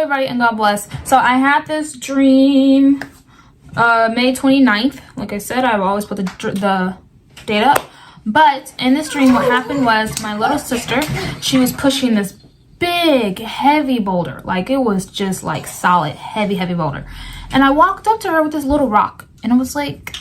everybody, and God bless. So I had this dream May 29th. Like I said, I've always put the date up. But in this dream, what happened was my little sister, she was pushing this big, heavy boulder. Like, it was just like solid, heavy boulder. And I walked up to her with this little rock, and I was like,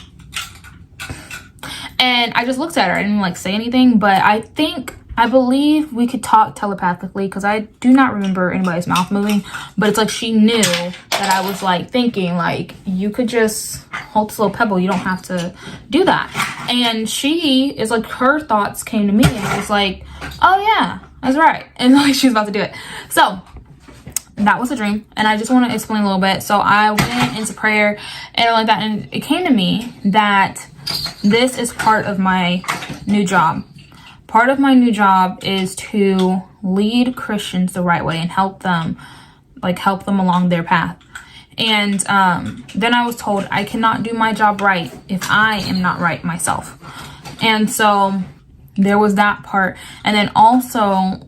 and I just looked at her. I didn't like say anything, but I believe we could talk telepathically, because I do not remember anybody's mouth moving, but it's like she knew that I was like thinking like, you could just hold this little pebble, you don't have to do that. And she is like, her thoughts came to me, and I was like, oh yeah, that's right. And like, she was about to do it. So that was a dream, and I just want to explain a little bit. So I went into prayer and like that, and it came to me that this is part of my new job. Part of my new job is to lead Christians the right way and help them along their path. And then I was told I cannot do my job right if I am not right myself. And so there was that part. And then also,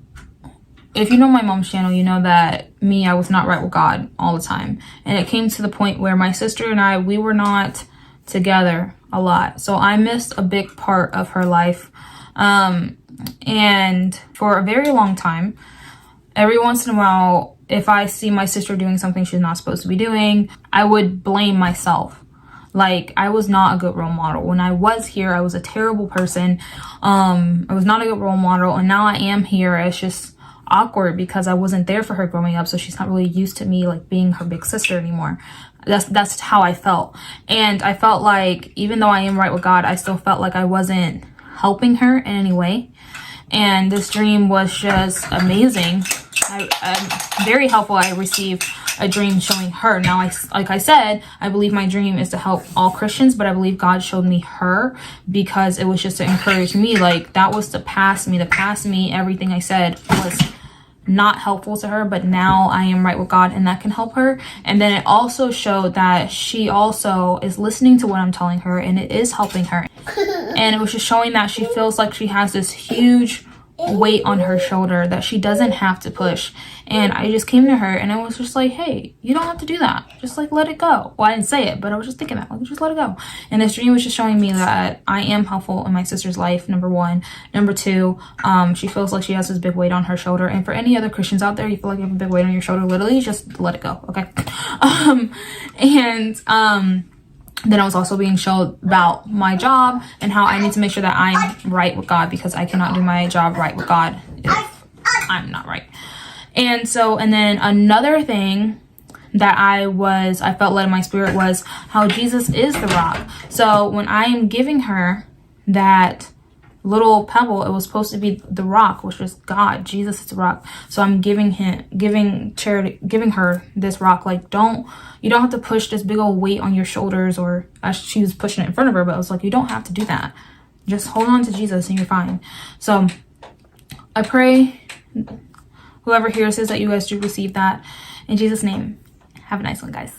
if you know my mom's channel, you know that I was not right with God all the time. And it came to the point where my sister and I, we were not together a lot. So I missed a big part of her life. And for a very long time, every once in a while, if I see my sister doing something she's not supposed to be doing, I would blame myself. Like, I was not a good role model. When I was here, I was a terrible person. I was not a good role model. And now I am here. It's just awkward because I wasn't there for her growing up. So she's not really used to me like being her big sister anymore. That's how I felt. And I felt like, even though I am right with God, I still felt like I wasn't helping her in any way. And this dream was just amazing. Very helpful. I received a dream showing her. Now, like I said, I believe my dream is to help all Christians, but I believe God showed me her because it was just to encourage me. Like, that was to pass me. Everything I said was not helpful to her, but now I am right with God, and that can help her. And then it also showed that she also is listening to what I'm telling her, and it is helping her. And it was just showing that she feels like she has this huge weight on her shoulder that she doesn't have to push. And I just came to her, and I was just like, hey, you don't have to do that. Just like, let it go. Well, I didn't say it, but I was just thinking that, like, just let it go. And this dream was just showing me that I am helpful in my sister's life, number one. Number two, she feels like she has this big weight on her shoulder. And for any other Christians out there, you feel like you have a big weight on your shoulder, literally just let it go, okay? Then I was also being shown about my job and how I need to make sure that I'm right with God, because I cannot do my job right with God if I'm not right. And then another thing that I felt led in my spirit was how Jesus is the rock. So when I am giving her that little pebble, it was supposed to be the rock, which is God. Jesus is the rock. So I'm giving her this rock. Like, you don't have to push this big old weight on your shoulders, or she was pushing it in front of her, but I was like, you don't have to do that. Just hold on to Jesus and you're fine. So I pray whoever hears this that you guys do receive that. In Jesus' name, have a nice one, guys.